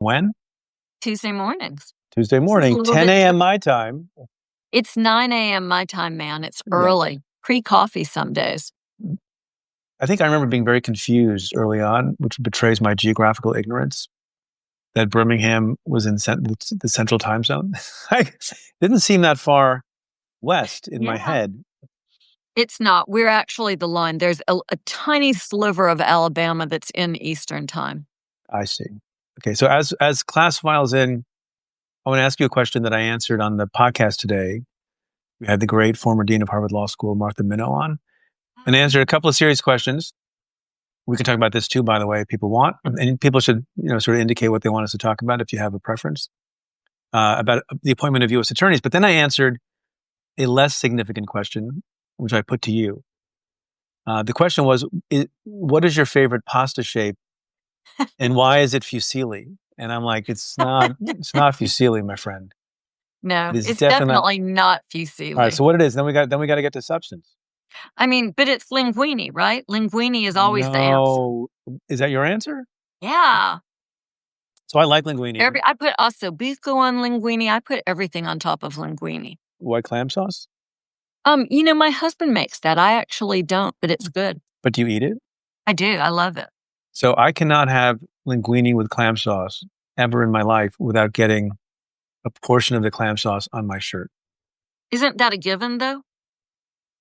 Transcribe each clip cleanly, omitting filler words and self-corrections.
When? Tuesday mornings. Tuesday morning, 10 a.m. my time. It's 9 a.m. my time, man. It's early. Pre-coffee some days. I think I remember being very confused early on, which betrays my geographical ignorance, that Birmingham was in the central time zone. It didn't seem that far west in my head. It's not. We're actually the line. There's a tiny sliver of Alabama that's in Eastern time. I see. Okay, so as class files in, I want to ask you a question that I answered on the podcast today. We had the great former dean of Harvard Law School, Martha Minow, on, and answered a couple of serious questions. We can talk about this too, by the way, if people want, and people should, sort of indicate what they want us to talk about if you have a preference about the appointment of U.S. attorneys. But then I answered a less significant question, which I put to you. The question was, what is your favorite pasta shape, and why is it fusilli? And I'm like, it's not fusilli, my friend. No, it's definitely not fusilli. All right, so what it is? Then we got to get to substance. I mean, but it's linguine, right? Linguine is always the answer. Is that your answer? Yeah. So I like linguine. I put ossobuco on linguine. I put everything on top of linguine. White clam sauce? My husband makes that. I actually don't, but it's good. But do you eat it? I do. I love it. So I cannot have linguine with clam sauce ever in my life without getting a portion of the clam sauce on my shirt. Isn't that a given though?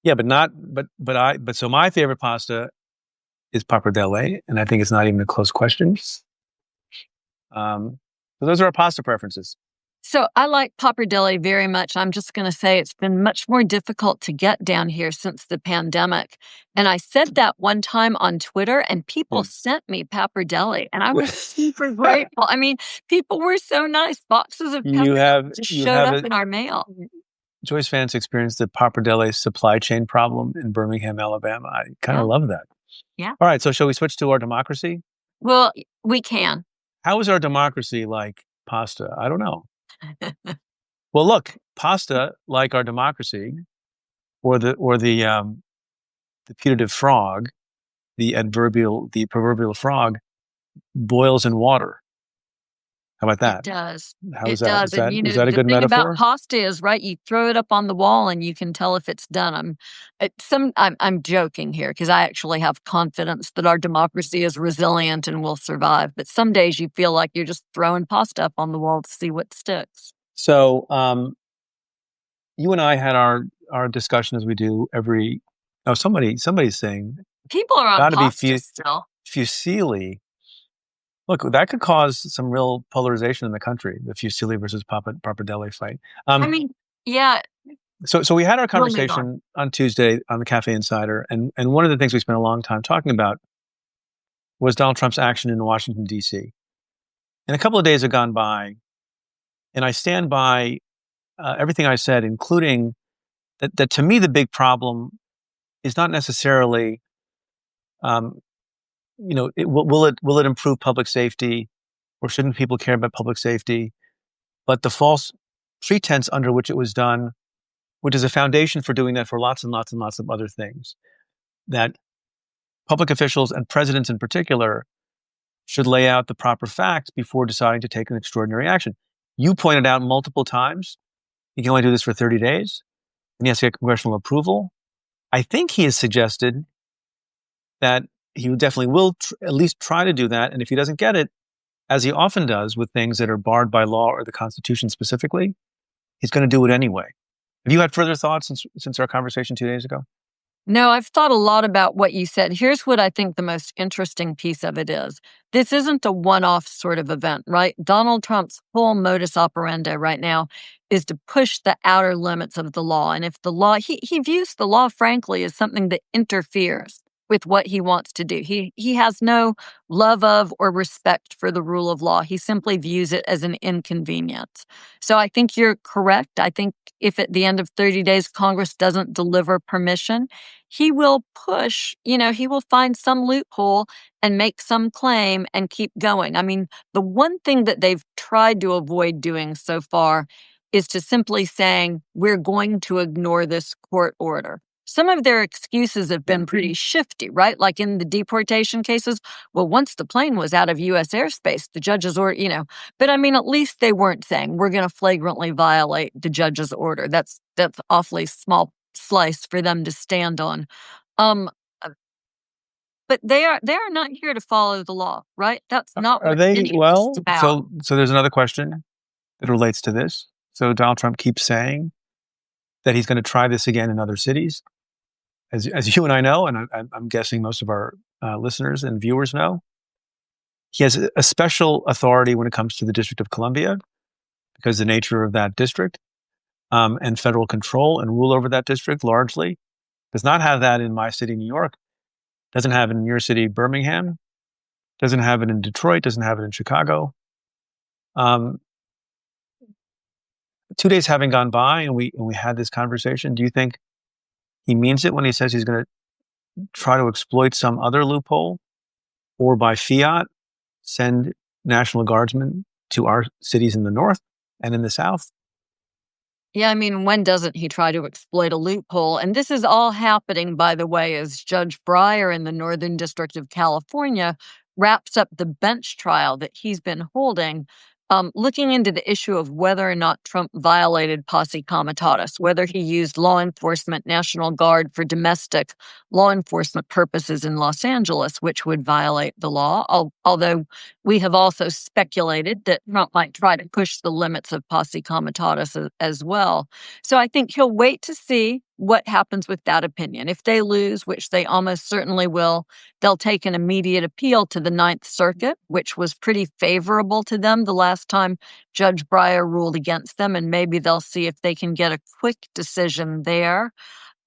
Yeah, but so my favorite pasta is pappardelle, and I think it's not even a close question. So those are our pasta preferences. So I like pappardelle very much. I'm just going to say it's been much more difficult to get down here since the pandemic. And I said that one time on Twitter, and people sent me pappardelle, and I was super grateful. I mean, people were so nice. Boxes of pappardelle just showed up in our mail. Joyce Vance experienced the pappardelle supply chain problem in Birmingham, Alabama. I kind of love that. Yeah. All right, so shall we switch to our democracy? Well, we can. How is our democracy like pasta? I don't know. Well, look, pasta, like our democracy, or the putative frog, the proverbial frog, boils in water. How about that? It does. Is that a good metaphor? The thing about pasta is, right, you throw it up on the wall and you can tell if it's done. I'm joking here because I actually have confidence that our democracy is resilient and will survive. But some days you feel like you're just throwing pasta up on the wall to see what sticks. So you and I had our discussion as we do every. Oh, somebody's saying people are on pasta still. Fusilli. Look, that could cause some real polarization in the country, the fusilli versus pappardelle fight. Yeah. So we had our conversation on Tuesday on the Cafe Insider, and one of the things we spent a long time talking about was Donald Trump's action in Washington, D.C. And a couple of days have gone by, and I stand by everything I said, including that to me the big problem is not necessarily will it improve public safety, or shouldn't people care about public safety? But the false pretense under which it was done, which is a foundation for doing that for lots and lots and lots of other things, that public officials and presidents in particular should lay out the proper facts before deciding to take an extraordinary action. You pointed out multiple times, you can only do this for 30 days, and he has to get congressional approval. I think he has suggested that he definitely will at least try to do that. And if he doesn't get it, as he often does with things that are barred by law or the Constitution specifically, he's going to do it anyway. Have you had further thoughts since our conversation 2 days ago? No, I've thought a lot about what you said. Here's what I think the most interesting piece of it is. This isn't a one-off sort of event, right? Donald Trump's whole modus operandi right now is to push the outer limits of the law. And if the law, he views the law, frankly, as something that interferes with what he wants to do. He has no love of or respect for the rule of law. He simply views it as an inconvenience. So I think you're correct. I think if at the end of 30 days Congress doesn't deliver permission, he will push, he will find some loophole and make some claim and keep going. I mean, the one thing that they've tried to avoid doing so far is to simply saying, we're going to ignore this court order. some of their excuses have been pretty shifty, right? Like in the deportation cases, well, once the plane was out of U.S. airspace, the judge's order, but I mean, at least they weren't saying we're going to flagrantly violate the judge's order. That's awfully small slice for them to stand on. Um, uh, but they are not here to follow the law, right? That's not Are what they? any of this Well, is about. so there's another question that relates to this. So Donald Trump keeps saying that he's going to try this again in other cities, as you and I know, and I'm guessing most of our listeners and viewers know. He has a special authority when it comes to the District of Columbia because the nature of that district and federal control and rule over that district largely does not have that in my city, New York. Doesn't have it in your city, Birmingham. Doesn't have it in Detroit. Doesn't have it in Chicago. Um, 2 days having gone by, and we had this conversation. Do you think he means it when he says he's going to try to exploit some other loophole, or by fiat send National Guardsmen to our cities in the north and in the south? Yeah, I mean, when doesn't he try to exploit a loophole? And this is all happening, by the way, as Judge Breyer in the Northern District of California wraps up the bench trial that he's been holding, looking into the issue of whether or not Trump violated posse comitatus, whether he used law enforcement, National Guard for domestic law enforcement purposes in Los Angeles, which would violate the law. Although we have also speculated that Trump might try to push the limits of posse comitatus as well. So I think he'll wait to see what happens with that opinion. If they lose, which they almost certainly will, they'll take an immediate appeal to the Ninth Circuit, which was pretty favorable to them the last time Judge Breyer ruled against them, and maybe they'll see if they can get a quick decision there.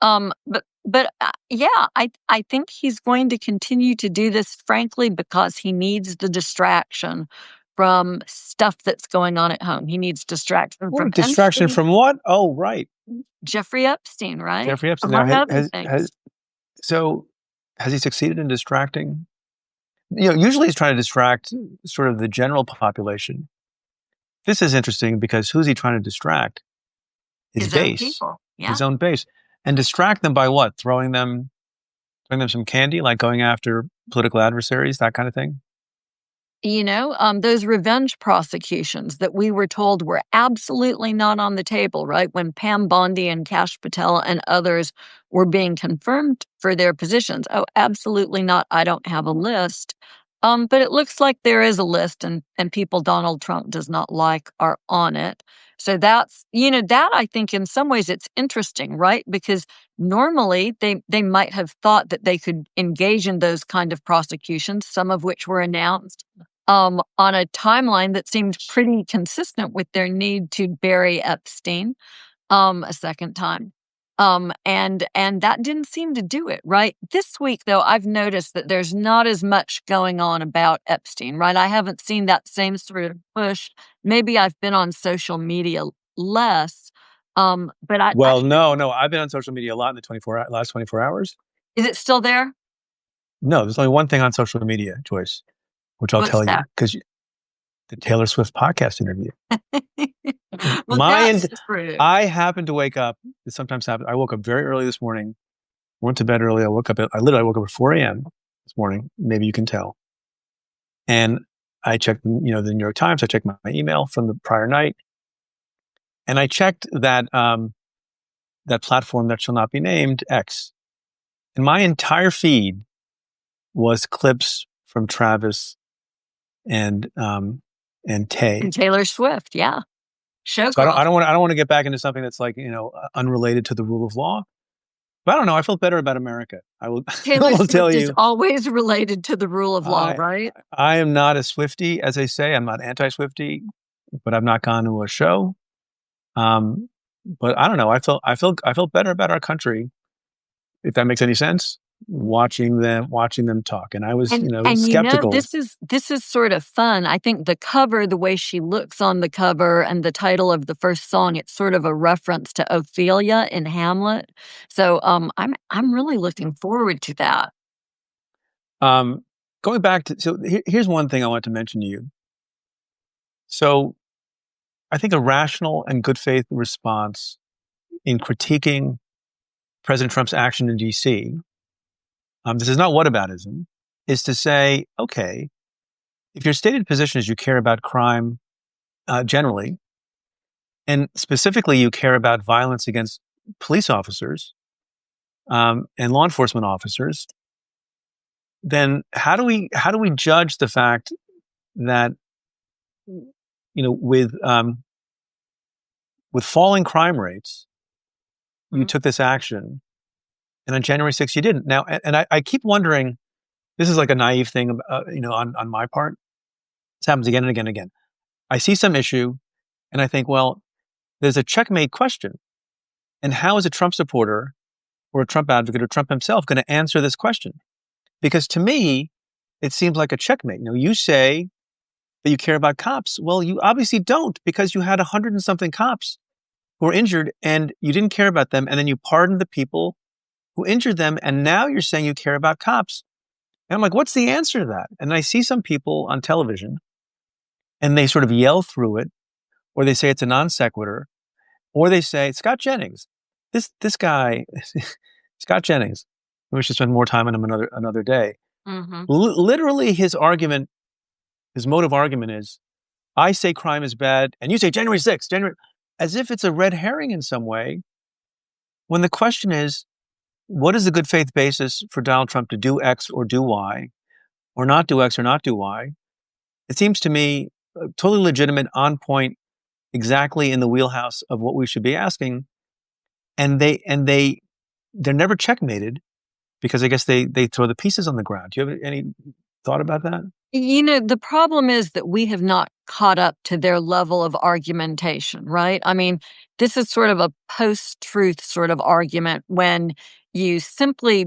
Yeah, I think he's going to continue to do this, frankly, because he needs the distraction from stuff that's going on at home. He needs distraction from Distraction Epstein, from what? Oh, right, Jeffrey Epstein, right? Jeffrey Epstein. Among Now, other things. so has he succeeded in distracting? Usually he's trying to distract sort of the general population. This is interesting because who's he trying to distract? His His own base, people. Yeah. his own base, and distract them by what? Throwing them some candy, like going after political adversaries, that kind of thing. Those revenge prosecutions that we were told were absolutely not on the table, right? When Pam Bondi and Kash Patel and others were being confirmed for their positions. Oh, absolutely not. I don't have a list. But it looks like there is a list, and people Donald Trump does not like are on it. So that's, that I think in some ways it's interesting, right? Because normally they might have thought that they could engage in those kind of prosecutions, some of which were announced on a timeline that seemed pretty consistent with their need to bury Epstein a second time. And that didn't seem to do it, right? This week, though, I've noticed that there's not as much going on about Epstein, right? I haven't seen that same sort of push. Maybe I've been on social media less. But No, I've been on social media a lot in the last 24 hours. Is it still there? No, there's only one thing on social media, Joyce, which I'll What's tell you, that? because the Taylor Swift podcast interview. Well, that's true. I happened to wake up. It sometimes happens. I woke up very early this morning. Went to bed early. I literally woke up at 4 a.m. this morning. Maybe you can tell. And I checked, the New York Times. I checked my email from the prior night, and I checked that that platform that shall not be named, X. And my entire feed was clips from Travis and Tay. And Taylor Swift, yeah. So I don't want to get back into something that's like, unrelated to the rule of law. But I don't know. I feel better about America. I will, Taylor I will Swift tell you. is always related to the rule of law, right? I am not a Swiftie, as they say. I'm not anti-Swiftie, but I've not gone to a show. But I don't know. I feel better about our country, if that makes any sense. Watching them talk, and I was, skeptical. This is sort of fun. I think the cover, the way she looks on the cover, and the title of the first song, it's sort of a reference to Ophelia in Hamlet. So, I'm really looking forward to that. Going back to here's one thing I want to mention to you. So, I think a rational and good faith response in critiquing President Trump's action in D.C., this is not whataboutism, is to say, okay, if your stated position is you care about crime generally, and specifically you care about violence against police officers and law enforcement officers, then how do we judge the fact that with falling crime rates, you took this action, and on January 6th you didn't. Now, and I keep wondering, this is like a naive thing, on my part. This happens again and again and again. I see some issue, and I think, well, there's a checkmate question, and how is a Trump supporter or a Trump advocate or Trump himself going to answer this question? Because to me, it seems like a checkmate. You say that you care about cops. Well, you obviously don't, because you had 100 and something cops who were injured and you didn't care about them. And then you pardoned the people who injured them. And now you're saying you care about cops. And I'm like, what's the answer to that? And I see some people on television and they sort of yell through it, or they say it's a non sequitur, or they say, Scott Jennings, this guy, Scott Jennings, we should spend more time on him another day. Mm-hmm. Literally, his motive argument is, I say crime is bad, and you say January 6th, as if it's a red herring in some way, when the question is, what is the good faith basis for Donald Trump to do X or do Y, or not do X or not do Y? It seems to me totally legitimate, on point, exactly in the wheelhouse of what we should be asking, and they're never checkmated, because I guess they throw the pieces on the ground. Do you have any thought about that? The problem is that we have not caught up to their level of argumentation, right? I mean, this is sort of a post-truth sort of argument when you simply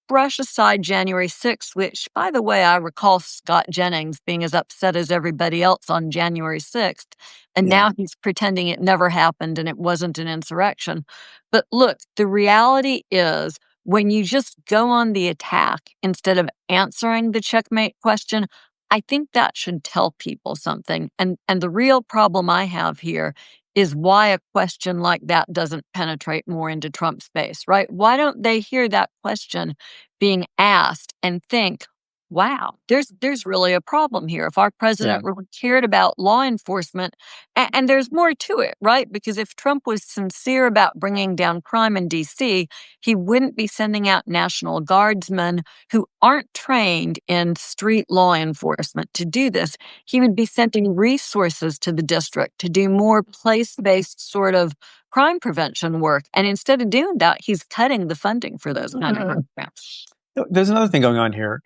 brush aside January 6th, which, by the way, I recall Scott Jennings being as upset as everybody else on January 6th. And now he's pretending it never happened and it wasn't an insurrection. But look, the reality is, when you just go on the attack instead of answering the checkmate question, I think that should tell people something. And the real problem I have here is why a question like that doesn't penetrate more into Trump's base, right? Why don't they hear that question being asked and think, wow, there's really a problem here. If our president really cared about law enforcement, and there's more to it, right? Because if Trump was sincere about bringing down crime in D.C., he wouldn't be sending out National Guardsmen who aren't trained in street law enforcement to do this. He would be sending resources to the district to do more place-based sort of crime prevention work. And instead of doing that, he's cutting the funding for those kind of programs. There's another thing going on here.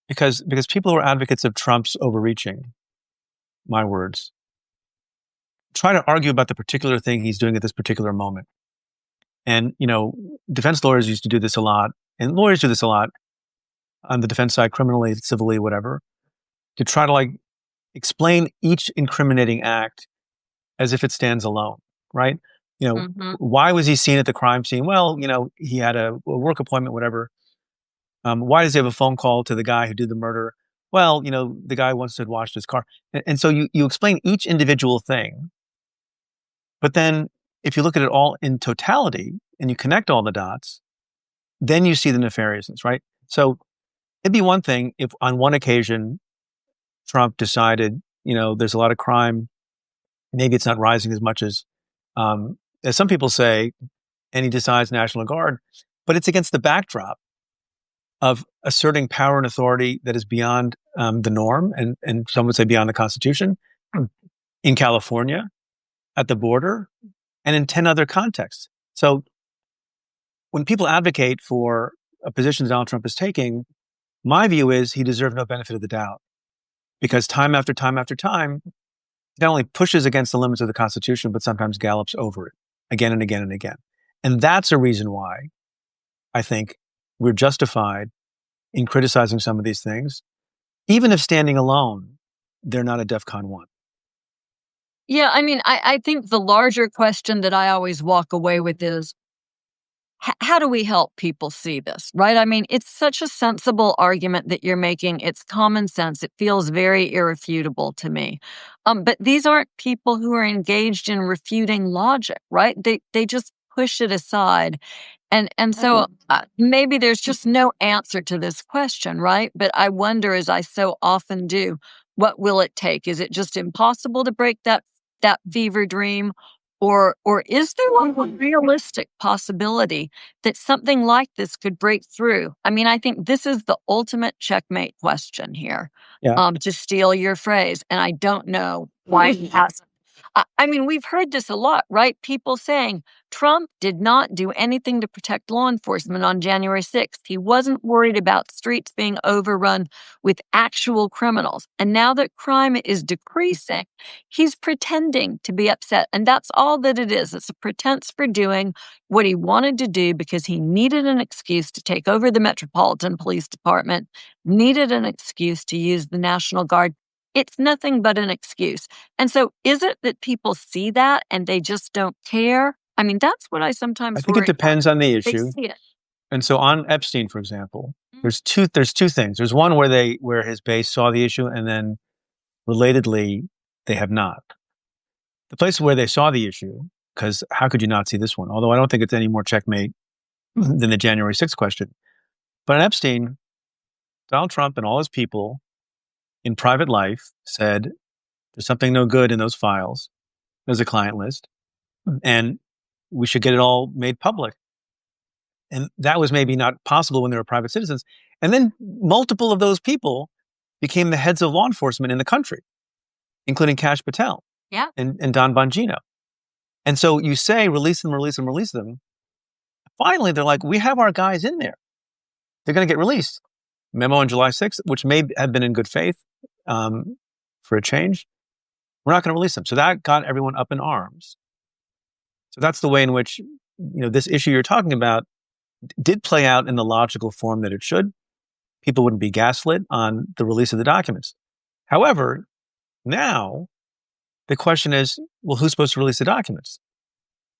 Because people who are advocates of Trump's overreaching, my words, try to argue about the particular thing he's doing at this particular moment. And, defense lawyers used to do this a lot, and lawyers do this a lot on the defense side, criminally, civilly, whatever, to try to explain each incriminating act as if it stands alone, right? Why was he seen at the crime scene? Well, he had a work appointment, whatever. Why does he have a phone call to the guy who did the murder? Well, the guy once had washed his car. And so you explain each individual thing. But then if you look at it all in totality and you connect all the dots, then you see the nefariousness, right? So it'd be one thing if on one occasion Trump decided, there's a lot of crime. Maybe it's not rising as much as some people say, and he decides National Guard. But it's against the backdrop of asserting power and authority that is beyond the norm, and some would say beyond the Constitution, in California, at the border, and in 10 other contexts. So when people advocate for a position Donald Trump is taking, my view is he deserved no benefit of the doubt, because time after time after time, he not only pushes against the limits of the Constitution, but sometimes gallops over it again and again and again. And that's a reason why I think we're justified in criticizing some of these things, even if standing alone, they're not a DEFCON 1. Yeah, I mean, I think the larger question that I always walk away with is, how do we help people see this, right? I mean, it's such a sensible argument that you're making. It's common sense. It feels very irrefutable to me. But these aren't people who are engaged in refuting logic, right? They just push it aside. And so maybe there's just no answer to this question, right? But I wonder, as I so often do, what will it take? Is it just impossible to break that fever dream? Or is there a realistic possibility that something like this could break through? I mean, I think this is the ultimate checkmate question here, Yeah. to steal your phrase. And I don't know why he hasn't. I mean, we've heard this a lot, right? People saying Trump did not do anything to protect law enforcement on January 6th. He wasn't worried about streets being overrun with actual criminals. And now that crime is decreasing, he's pretending to be upset. And that's all that it is. It's a pretense for doing what he wanted to do because he needed an excuse to take over the Metropolitan Police Department, needed an excuse to use the National Guard. It's nothing but an excuse. And so is it that people see that and they just don't care? I mean, that's what I sometimes I think it depends on the issue. They see it. And so on Epstein, for example, there's two things. There's one where his base saw the issue, and then relatedly, they have not. The place where they saw the issue, because how could you not see this one? Although I don't think it's any more checkmate than the January 6th question. But on Epstein, Donald Trump and all his people in private life said, there's something no good in those files. There's a client list, and we should get it all made public. And that was maybe not possible when they were private citizens. And then multiple of those people became the heads of law enforcement in the country, including Kash Patel and Don Bongino. And so you say, release them, release them, release them. Finally, they're like, we have our guys in there. They're going to get released. Memo on July 6th, which may have been in good faith for a change. We're not going to release them. So that got everyone up in arms. So that's the way in which, this issue you're talking about did play out in the logical form that it should. People wouldn't be gaslit on the release of the documents. However, now the question is, well, who's supposed to release the documents?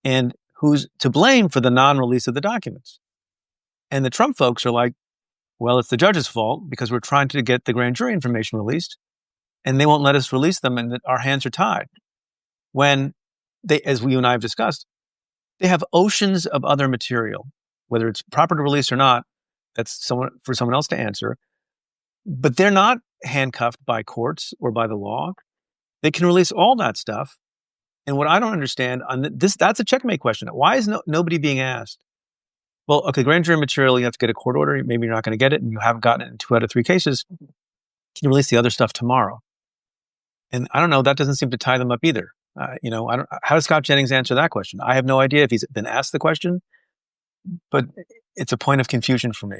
And who's to blame for the non-release of the documents? And the Trump folks are like, well, it's the judge's fault because we're trying to get the grand jury information released and they won't let us release them and our hands are tied. When they, as you and I have discussed, they have oceans of other material, whether it's proper to release or not, that's for someone else to answer. But they're not handcuffed by courts or by the law. They can release all that stuff. And what I don't understand on this, that's a checkmate question. Why is nobody being asked? Well, okay, grand jury material, you have to get a court order. Maybe you're not going to get it and you haven't gotten it in 2 out of 3 cases. Can you release the other stuff tomorrow? And I don't know, that doesn't seem to tie them up either. How does Scott Jennings answer that question? I have no idea if he's been asked the question, but it's a point of confusion for me.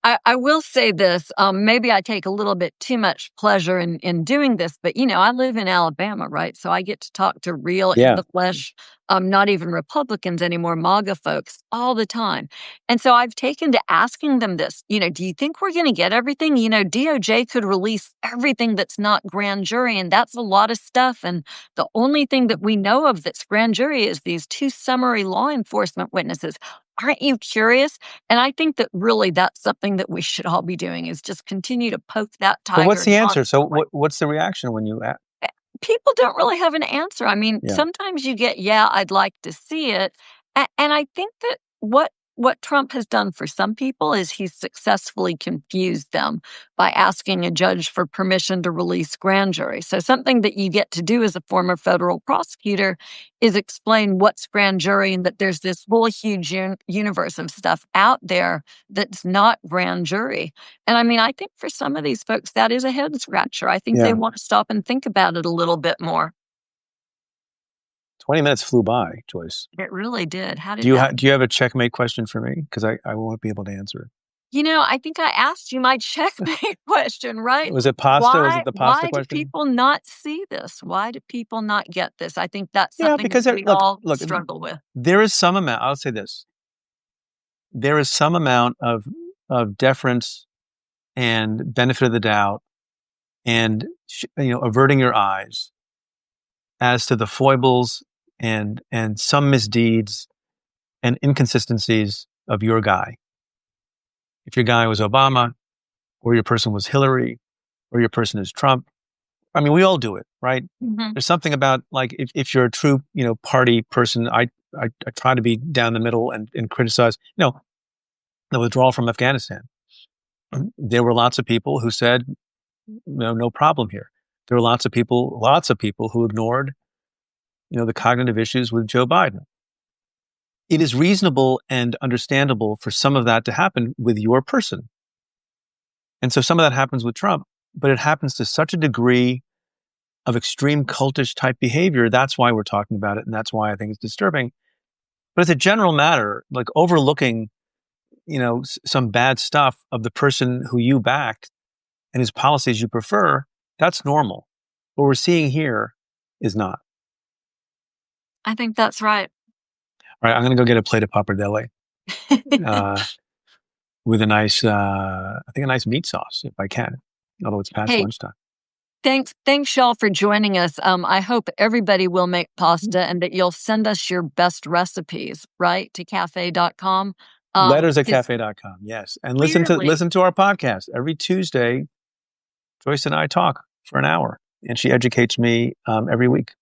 I will say this, maybe I take a little bit too much pleasure in doing this, but, I live in Alabama, right? So I get to talk to real in the flesh, not even Republicans anymore, MAGA folks all the time. And so I've taken to asking them this, do you think we're going to get everything? DOJ could release everything that's not grand jury, and that's a lot of stuff. And the only thing that we know of that's grand jury is these 2 summary law enforcement witnesses. Aren't you curious? And I think that really that's something that we should all be doing is just continue to poke that tiger. But what's the answer? So what's the reaction when you ask? People don't really have an answer. I mean, sometimes you get, I'd like to see it. And I think that what Trump has done for some people is he's successfully confused them by asking a judge for permission to release grand jury. So something that you get to do as a former federal prosecutor is explain what's grand jury and that there's this whole huge universe of stuff out there that's not grand jury. And I mean, I think for some of these folks, that is a head scratcher. I think they want to stop and think about it a little bit more. 20 minutes flew by, Joyce. It really did. How did do you have a checkmate question for me? Because I won't be able to answer it. I think I asked you my checkmate question, right? Was it pasta? Was it the pasta question? Why do people not see this? Why do people not get this? I think that's something that we all struggle with. There is some amount, I'll say this. There is some amount of deference and benefit of the doubt and, averting your eyes as to the foibles and some misdeeds and inconsistencies of your guy. If your guy was Obama, or your person was Hillary, or your person is Trump, I mean, we all do it, right? Mm-hmm. There's something about, like, if you're a true, party person, I try to be down the middle and criticize, the withdrawal from Afghanistan. There were lots of people who said, no problem here. There were lots of people who ignored, the cognitive issues with Joe Biden. It is reasonable and understandable for some of that to happen with your person. And so some of that happens with Trump, but it happens to such a degree of extreme cultish type behavior. That's why we're talking about it. And that's why I think it's disturbing. But as a general matter, like overlooking, some bad stuff of the person who you backed and whose policies you prefer, that's normal. What we're seeing here is not. I think that's right. All right, I'm going to go get a plate of pappardelle with a nice, a nice meat sauce if I can, although it's past lunchtime. Thanks, y'all, for joining us. I hope everybody will make pasta and that you'll send us your best recipes, right, to cafe.com. Letters at cafe.com, yes. And listen to our podcast. Every Tuesday, Joyce and I talk for an hour, and she educates me every week.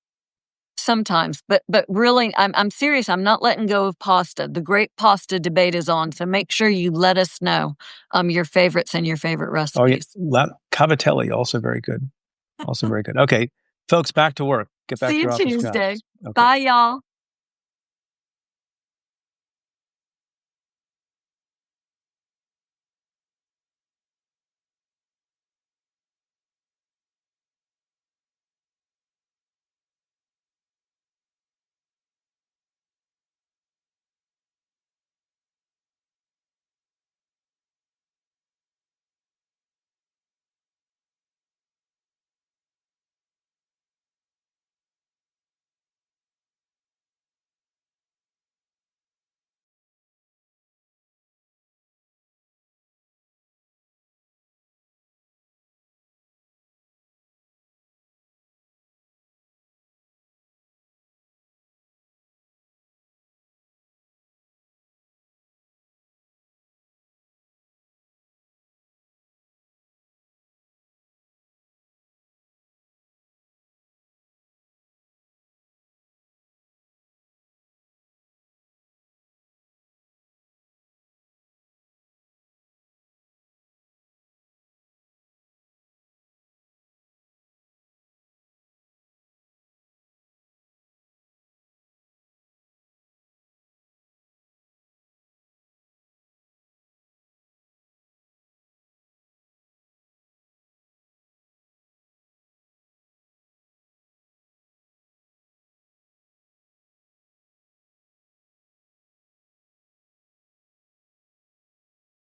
Sometimes, but really, I'm serious. I'm not letting go of pasta. The great pasta debate is on, so make sure you let us know your favorites and your favorite recipes. Oh, yeah. Cavatelli, also very good. Also very good. Okay, folks, back to work. Get back to your office jobs. See you Tuesday. Okay. Bye, y'all.